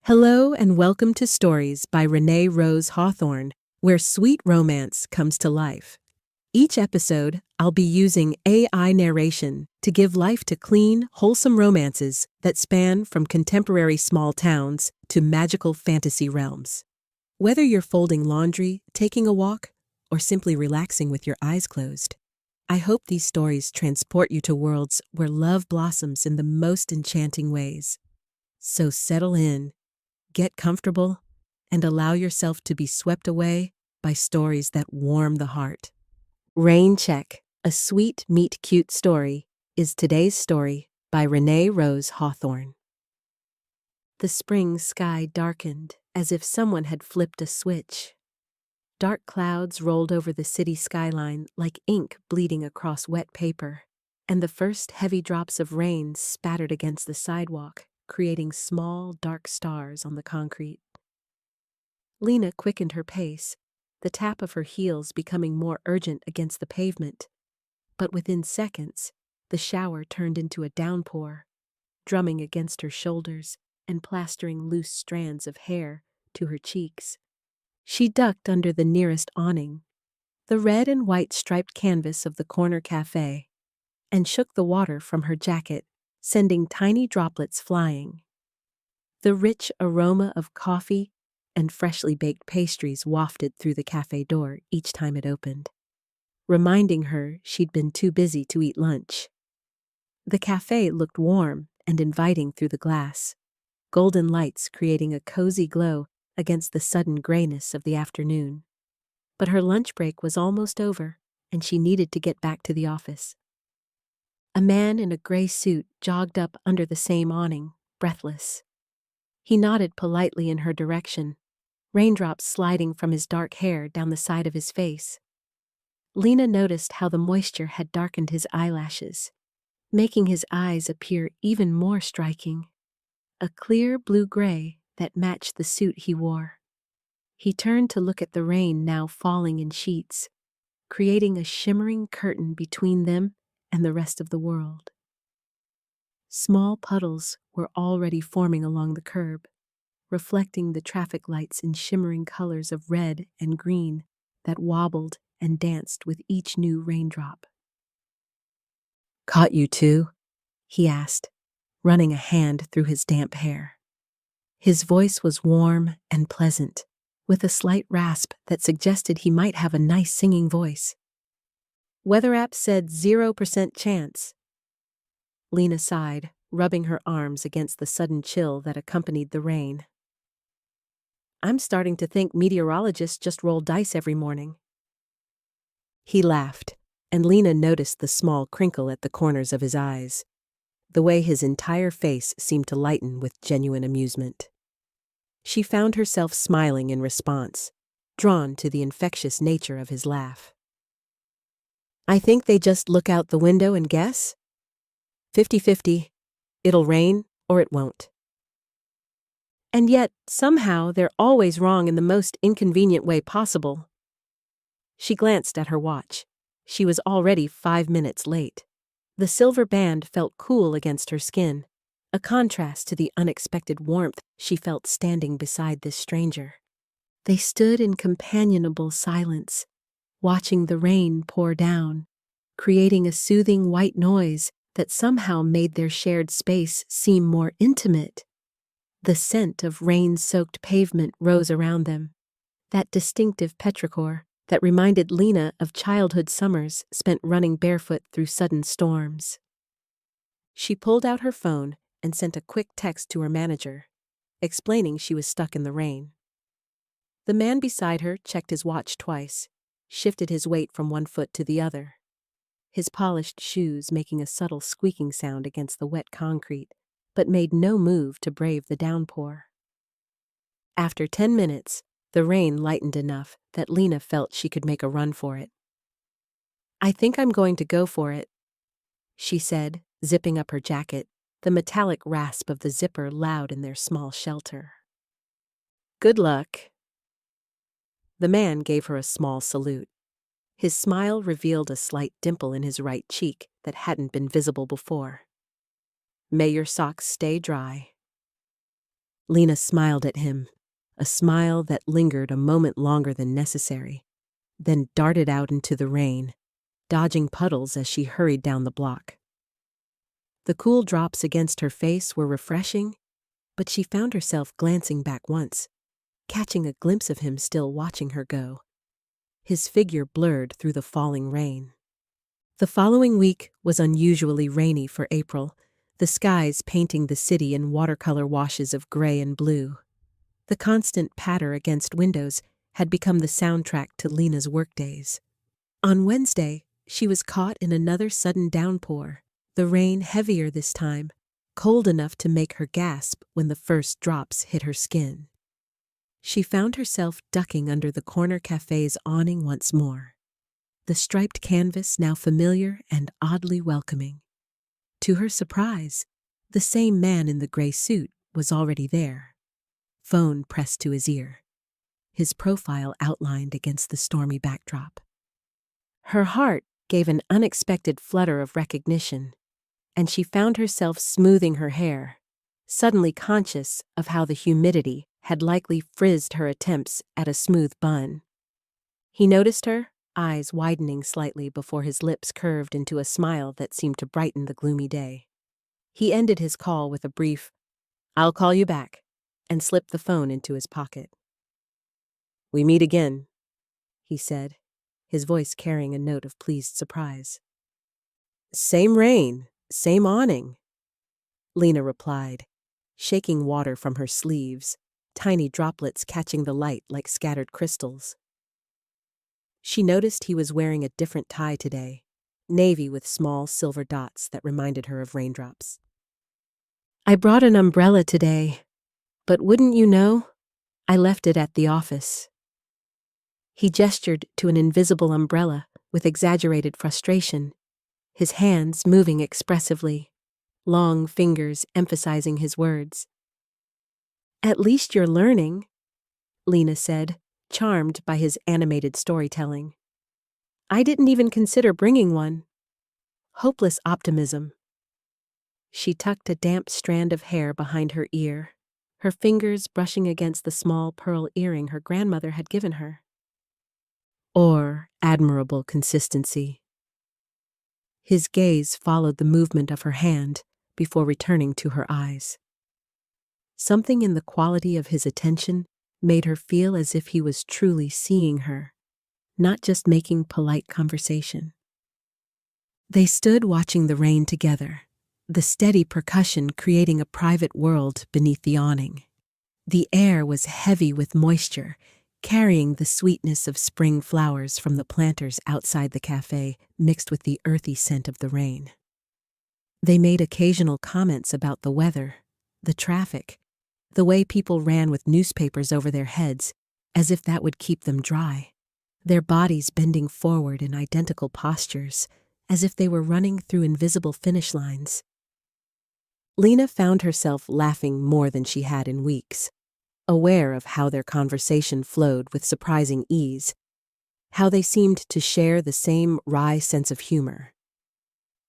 Hello and welcome to Stories by Rene Rose Hawthorne, where sweet romance comes to life. Each episode, I'll be using AI narration to give life to clean, wholesome romances that span from contemporary small towns to magical fantasy realms. Whether you're folding laundry, taking a walk, or simply relaxing with your eyes closed, I hope these stories transport you to worlds where love blossoms in the most enchanting ways. So settle in. Get comfortable and allow yourself to be swept away by stories that warm the heart. Rain Check, a sweet meet cute story, is today's story by Rene Rose Hawthorne. The spring sky darkened as if someone had flipped a switch. Dark clouds rolled over the city skyline like ink bleeding across wet paper, and the first heavy drops of rain spattered against the sidewalk, creating small, dark stars on the concrete. Lena quickened her pace, the tap of her heels becoming more urgent against the pavement. But within seconds, the shower turned into a downpour, drumming against her shoulders and plastering loose strands of hair to her cheeks. She ducked under the nearest awning, the red and white striped canvas of the corner cafe, and shook the water from her jacket, sending tiny droplets flying. The rich aroma of coffee and freshly baked pastries wafted through the cafe door each time it opened, reminding her she'd been too busy to eat lunch. The cafe looked warm and inviting through the glass, golden lights creating a cozy glow against the sudden grayness of the afternoon. But her lunch break was almost over, and she needed to get back to the office. A man in a gray suit jogged up under the same awning, breathless. He nodded politely in her direction, raindrops sliding from his dark hair down the side of his face. Lena noticed how the moisture had darkened his eyelashes, making his eyes appear even more striking. A clear blue-gray that matched the suit he wore. He turned to look at the rain now falling in sheets, creating a shimmering curtain between them and the rest of the world. Small puddles were already forming along the curb, reflecting the traffic lights in shimmering colors of red and green that wobbled and danced with each new raindrop. "Caught you too?" he asked, running a hand through his damp hair. His voice was warm and pleasant, with a slight rasp that suggested he might have a nice singing voice. "Weather app said 0% chance." Lena sighed, rubbing her arms against the sudden chill that accompanied the rain. "I'm starting to think meteorologists just roll dice every morning." He laughed, and Lena noticed the small crinkle at the corners of his eyes, the way his entire face seemed to lighten with genuine amusement. She found herself smiling in response, drawn to the infectious nature of his laugh. "I think they just look out the window and guess. 50-50. It'll rain or it won't. And yet, somehow, they're always wrong in the most inconvenient way possible." She glanced at her watch. She was already 5 minutes late. The silver band felt cool against her skin, a contrast to the unexpected warmth she felt standing beside this stranger. They stood in companionable silence, watching the rain pour down, creating a soothing white noise that somehow made their shared space seem more intimate. The scent of rain-soaked pavement rose around them, that distinctive petrichor that reminded Lena of childhood summers spent running barefoot through sudden storms. She pulled out her phone and sent a quick text to her manager, explaining she was stuck in the rain. The man beside her checked his watch twice, shifted his weight from one foot to the other, his polished shoes making a subtle squeaking sound against the wet concrete, but made no move to brave the downpour. After 10 minutes, the rain lightened enough that Lena felt she could make a run for it. "I think I'm going to go for it," she said, zipping up her jacket, the metallic rasp of the zipper loud in their small shelter. "Good luck." The man gave her a small salute. His smile revealed a slight dimple in his right cheek that hadn't been visible before. "May your socks stay dry." Lena smiled at him, a smile that lingered a moment longer than necessary, then darted out into the rain, dodging puddles as she hurried down the block. The cool drops against her face were refreshing, but she found herself glancing back once, catching a glimpse of him still watching her go, his figure blurred through the falling rain. The following week was unusually rainy for April, the skies painting the city in watercolor washes of gray and blue. The constant patter against windows had become the soundtrack to Lena's workdays. On Wednesday, she was caught in another sudden downpour, the rain heavier this time, cold enough to make her gasp when the first drops hit her skin. She found herself ducking under the corner cafe's awning once more, the striped canvas now familiar and oddly welcoming. To her surprise, the same man in the gray suit was already there, phone pressed to his ear, his profile outlined against the stormy backdrop. Her heart gave an unexpected flutter of recognition, and she found herself smoothing her hair, suddenly conscious of how the humidity had likely frizzed her attempts at a smooth bun. He noticed her, eyes widening slightly before his lips curved into a smile that seemed to brighten the gloomy day. He ended his call with a brief, "I'll call you back," and slipped the phone into his pocket. "We meet again," he said, his voice carrying a note of pleased surprise. "Same rain, same awning," Lena replied, shaking water from her sleeves, tiny droplets catching the light like scattered crystals. She noticed he was wearing a different tie today, navy with small silver dots that reminded her of raindrops. "I brought an umbrella today, but wouldn't you know, I left it at the office." He gestured to an invisible umbrella with exaggerated frustration, his hands moving expressively, long fingers emphasizing his words. "At least you're learning," Lena said, charmed by his animated storytelling. "I didn't even consider bringing one." Hopeless optimism. She tucked a damp strand of hair behind her ear, her fingers brushing against the small pearl earring her grandmother had given her. Or admirable consistency. His gaze followed the movement of her hand before returning to her eyes. Something in the quality of his attention made her feel as if he was truly seeing her, not just making polite conversation. They stood watching the rain together, the steady percussion creating a private world beneath the awning. The air was heavy with moisture, carrying the sweetness of spring flowers from the planters outside the cafe mixed with the earthy scent of the rain. They made occasional comments about the weather, the traffic, the way people ran with newspapers over their heads, as if that would keep them dry, their bodies bending forward in identical postures, as if they were running through invisible finish lines. Lena found herself laughing more than she had in weeks, aware of how their conversation flowed with surprising ease, how they seemed to share the same wry sense of humor.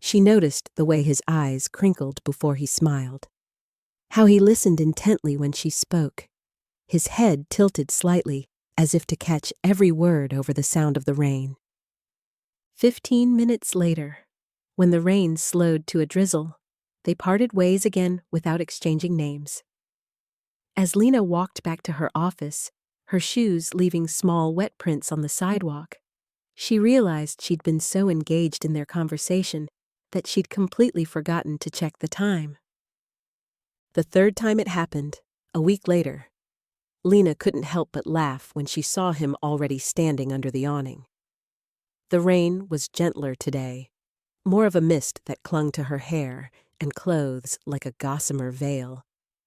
She noticed the way his eyes crinkled before he smiled, how he listened intently when she spoke, his head tilted slightly as if to catch every word over the sound of the rain. 15 minutes later, when the rain slowed to a drizzle, they parted ways again without exchanging names. As Lena walked back to her office, her shoes leaving small wet prints on the sidewalk, she realized she'd been so engaged in their conversation that she'd completely forgotten to check the time. The third time it happened, a week later, Lena couldn't help but laugh when she saw him already standing under the awning. The rain was gentler today, more of a mist that clung to her hair and clothes like a gossamer veil,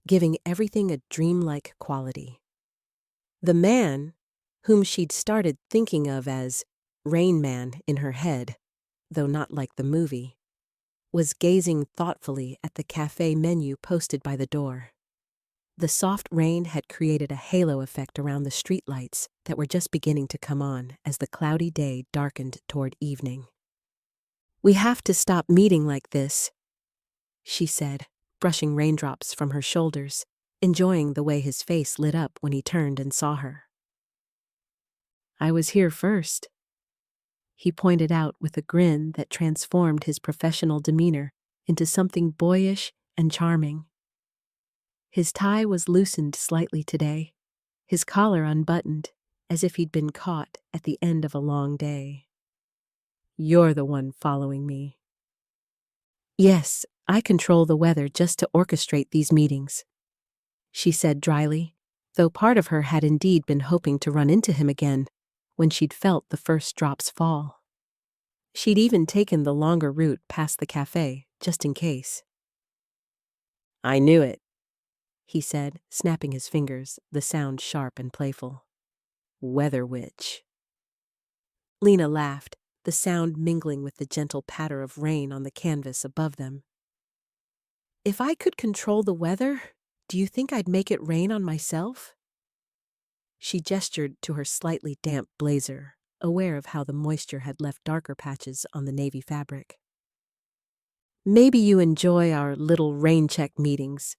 giving everything a dreamlike quality. The man, whom she'd started thinking of as Rain Man in her head, though not like the movie, was gazing thoughtfully at the cafe menu posted by the door. The soft rain had created a halo effect around the streetlights that were just beginning to come on as the cloudy day darkened toward evening. "We have to stop meeting like this," she said, brushing raindrops from her shoulders, enjoying the way his face lit up when he turned and saw her. "I was here first," he pointed out with a grin that transformed his professional demeanor into something boyish and charming. His tie was loosened slightly today, his collar unbuttoned, as if he'd been caught at the end of a long day. "You're the one following me." "Yes, I control the weather just to orchestrate these meetings," she said dryly, though part of her had indeed been hoping to run into him again when she'd felt the first drops fall. She'd even taken the longer route past the cafe, just in case. "I knew it," he said, snapping his fingers, the sound sharp and playful. "Weather witch." Lena laughed, the sound mingling with the gentle patter of rain on the canvas above them. "If I could control the weather, do you think I'd make it rain on myself?" She gestured to her slightly damp blazer, aware of how the moisture had left darker patches on the navy fabric. "Maybe you enjoy our little rain check meetings,"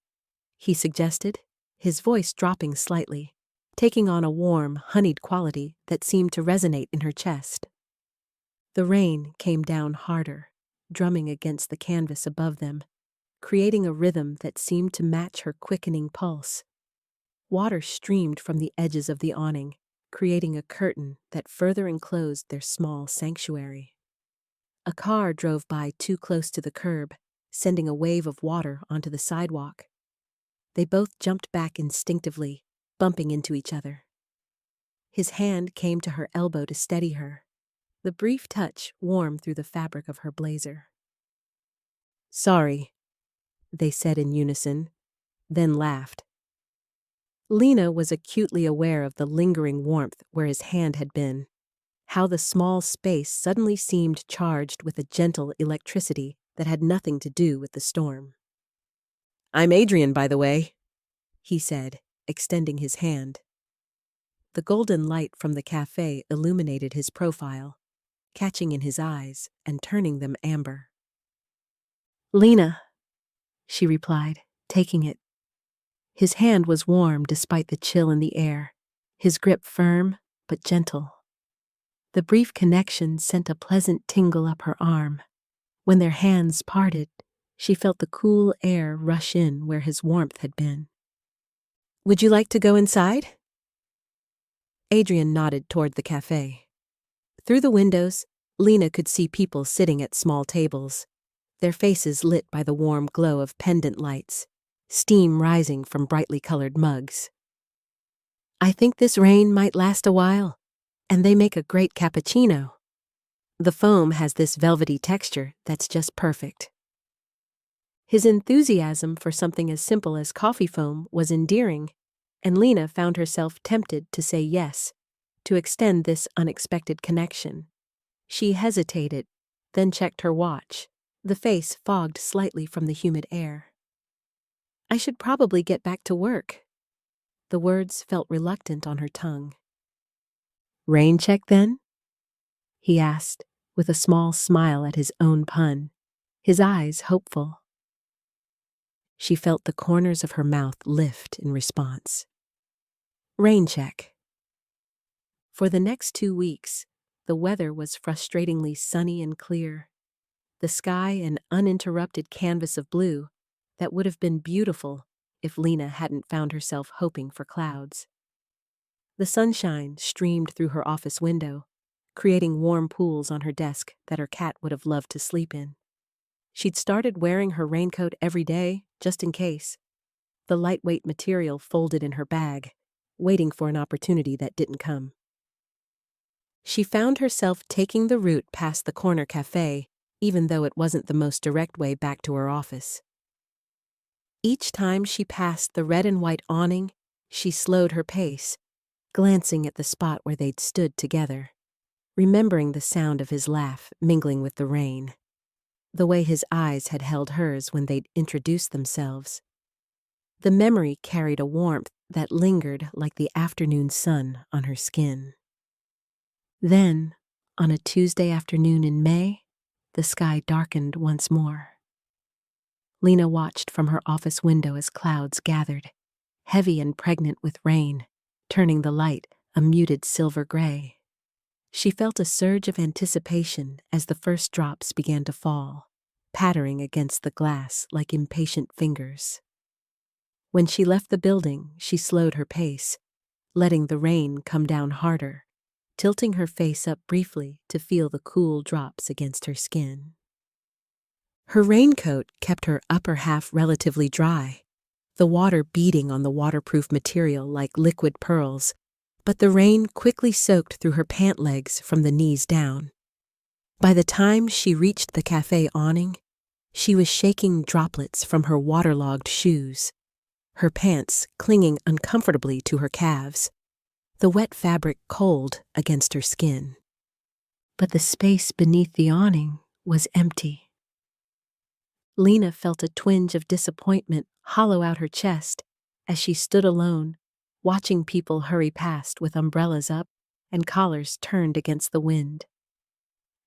he suggested, his voice dropping slightly, taking on a warm, honeyed quality that seemed to resonate in her chest. The rain came down harder, drumming against the canvas above them, creating a rhythm that seemed to match her quickening pulse. Water streamed from the edges of the awning, creating a curtain that further enclosed their small sanctuary. A car drove by too close to the curb, sending a wave of water onto the sidewalk. They both jumped back instinctively, bumping into each other. His hand came to her elbow to steady her, the brief touch warm through the fabric of her blazer. "Sorry," they said in unison, then laughed. Lena was acutely aware of the lingering warmth where his hand had been, how the small space suddenly seemed charged with a gentle electricity that had nothing to do with the storm. "I'm Adrian, by the way," he said, extending his hand. The golden light from the cafe illuminated his profile, catching in his eyes and turning them amber. "Lena," she replied, taking it. His hand was warm despite the chill in the air, his grip firm but gentle. The brief connection sent a pleasant tingle up her arm. When their hands parted, she felt the cool air rush in where his warmth had been. "Would you like to go inside?" Adrian nodded toward the cafe. Through the windows, Lena could see people sitting at small tables, their faces lit by the warm glow of pendant lights, steam rising from brightly colored mugs. "I think this rain might last a while, and they make a great cappuccino. The foam has this velvety texture that's just perfect." His enthusiasm for something as simple as coffee foam was endearing, and Lena found herself tempted to say yes, to extend this unexpected connection. She hesitated, then checked her watch, the face fogged slightly from the humid air. "I should probably get back to work." The words felt reluctant on her tongue. "Rain check, then?" he asked, with a small smile at his own pun, his eyes hopeful. She felt the corners of her mouth lift in response. Rain check. For the next 2 weeks, the weather was frustratingly sunny and clear. The sky an uninterrupted canvas of blue that would have been beautiful if Lena hadn't found herself hoping for clouds. The sunshine streamed through her office window, creating warm pools on her desk that her cat would have loved to sleep in. She'd started wearing her raincoat every day, just in case, the lightweight material folded in her bag, waiting for an opportunity that didn't come. She found herself taking the route past the corner cafe, even though it wasn't the most direct way back to her office. Each time she passed the red and white awning, she slowed her pace, glancing at the spot where they'd stood together, remembering the sound of his laugh mingling with the rain, the way his eyes had held hers when they'd introduced themselves. The memory carried a warmth that lingered like the afternoon sun on her skin. Then, on a Tuesday afternoon in May, the sky darkened once more. Lena watched from her office window as clouds gathered, heavy and pregnant with rain, turning the light a muted silver gray. She felt a surge of anticipation as the first drops began to fall, pattering against the glass like impatient fingers. When she left the building, she slowed her pace, letting the rain come down harder, tilting her face up briefly to feel the cool drops against her skin. Her raincoat kept her upper half relatively dry, the water beating on the waterproof material like liquid pearls, but the rain quickly soaked through her pant legs from the knees down. By the time she reached the cafe awning, she was shaking droplets from her waterlogged shoes, her pants clinging uncomfortably to her calves, the wet fabric cold against her skin. But the space beneath the awning was empty. Lena felt a twinge of disappointment hollow out her chest as she stood alone, watching people hurry past with umbrellas up and collars turned against the wind.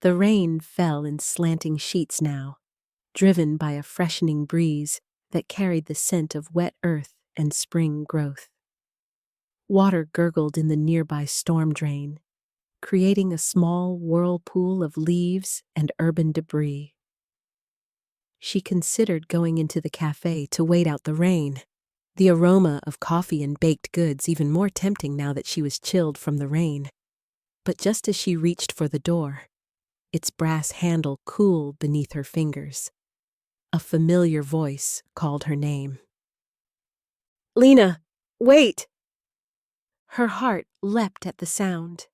The rain fell in slanting sheets now, driven by a freshening breeze that carried the scent of wet earth and spring growth. Water gurgled in the nearby storm drain, creating a small whirlpool of leaves and urban debris. She considered going into the cafe to wait out the rain, the aroma of coffee and baked goods even more tempting now that she was chilled from the rain. But just as she reached for the door, its brass handle cooled beneath her fingers. A familiar voice called her name. "Lena, wait!" Her heart leapt at the sound.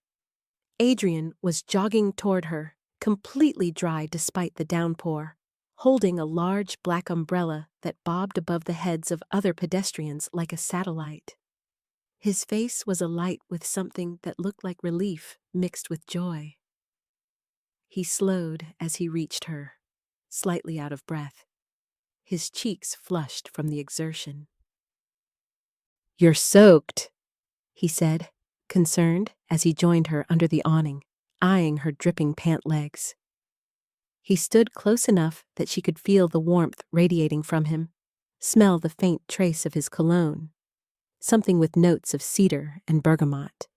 Adrian was jogging toward her, completely dry despite the downpour, holding a large black umbrella that bobbed above the heads of other pedestrians like a satellite. His face was alight with something that looked like relief mixed with joy. He slowed as he reached her, slightly out of breath, his cheeks flushed from the exertion. "You're soaked," he said, concerned as he joined her under the awning, eyeing her dripping pant legs. He stood close enough that she could feel the warmth radiating from him, smell the faint trace of his cologne, something with notes of cedar and bergamot.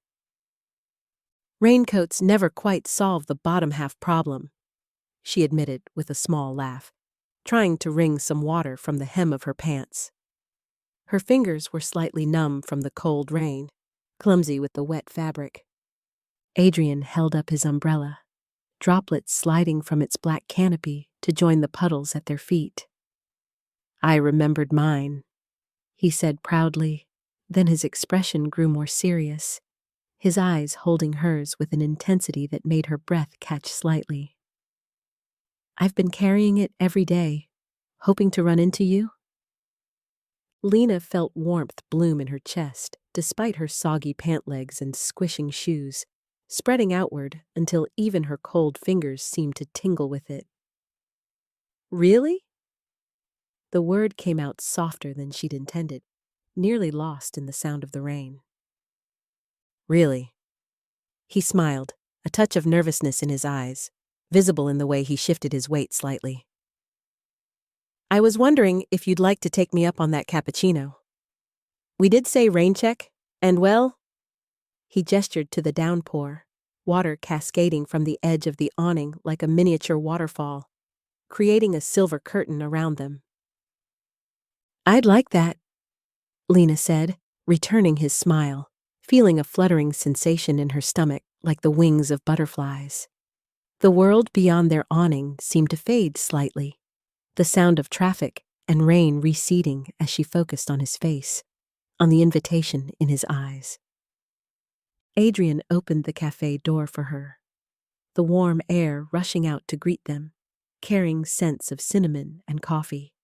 "Raincoats never quite solve the bottom half problem," she admitted with a small laugh, trying to wring some water from the hem of her pants. Her fingers were slightly numb from the cold rain, clumsy with the wet fabric. Adrian held up his umbrella, droplets sliding from its black canopy to join the puddles at their feet. "I remembered mine," he said proudly, then his expression grew more serious, his eyes holding hers with an intensity that made her breath catch slightly. "I've been carrying it every day, hoping to run into you." Lena felt warmth bloom in her chest, despite her soggy pant legs and squishing shoes, spreading outward until even her cold fingers seemed to tingle with it. "Really?" The word came out softer than she'd intended, nearly lost in the sound of the rain. "Really?" He smiled, a touch of nervousness in his eyes, visible in the way he shifted his weight slightly. "I was wondering if you'd like to take me up on that cappuccino. We did say rain check, and well..." He gestured to the downpour, water cascading from the edge of the awning like a miniature waterfall, creating a silver curtain around them. "I'd like that," Lena said, returning his smile, feeling a fluttering sensation in her stomach like the wings of butterflies. The world beyond their awning seemed to fade slightly, the sound of traffic and rain receding as she focused on his face, on the invitation in his eyes. Adrian opened the cafe door for her, the warm air rushing out to greet them, carrying scents of cinnamon and coffee,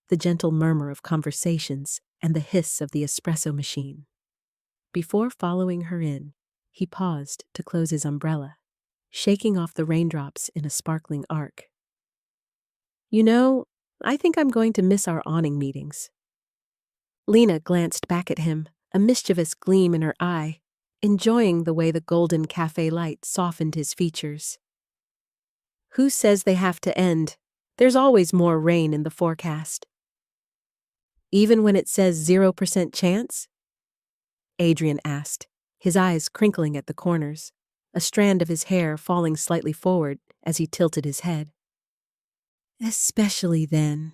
the gentle murmur of conversations and the hiss of the espresso machine. Before following her in, he paused to close his umbrella, shaking off the raindrops in a sparkling arc. "You know, I think I'm going to miss our awning meetings." Lena glanced back at him, a mischievous gleam in her eye, enjoying the way the golden cafe light softened his features. "Who says they have to end? There's always more rain in the forecast." Even when it says 0% chance? Adrian asked, his eyes crinkling at the corners, a strand of his hair falling slightly forward as he tilted his head. Especially then.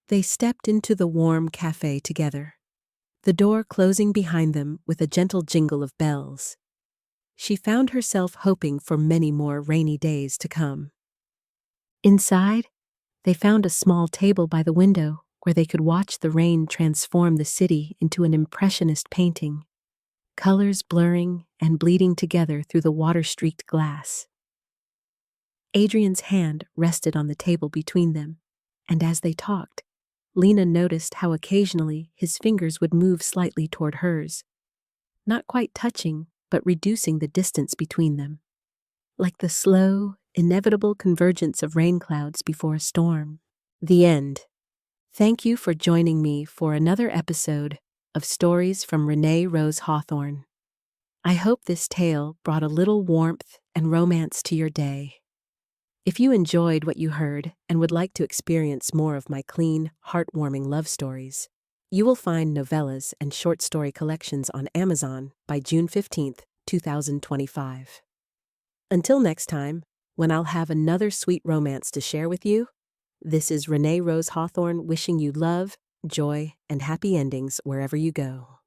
They stepped into the warm cafe together, the door closing behind them with a gentle jingle of bells. She found herself hoping for many more rainy days to come. Inside, they found a small table by the window where they could watch the rain transform the city into an impressionist painting, colors blurring and bleeding together through the water-streaked glass. Adrian's hand rested on the table between them, and as they talked, Lena noticed how occasionally his fingers would move slightly toward hers, not quite touching, but reducing the distance between them, like the slow, inevitable convergence of rain clouds before a storm. The end. Thank you for joining me for another episode of Stories from Rene Rose Hawthorne. I hope this tale brought a little warmth and romance to your day. If you enjoyed what you heard and would like to experience more of my clean, heartwarming love stories, you will find novellas and short story collections on Amazon by June 15th, 2025. Until next time, when I'll have another sweet romance to share with you, this is Rene Rose Hawthorne wishing you love, joy, and happy endings wherever you go.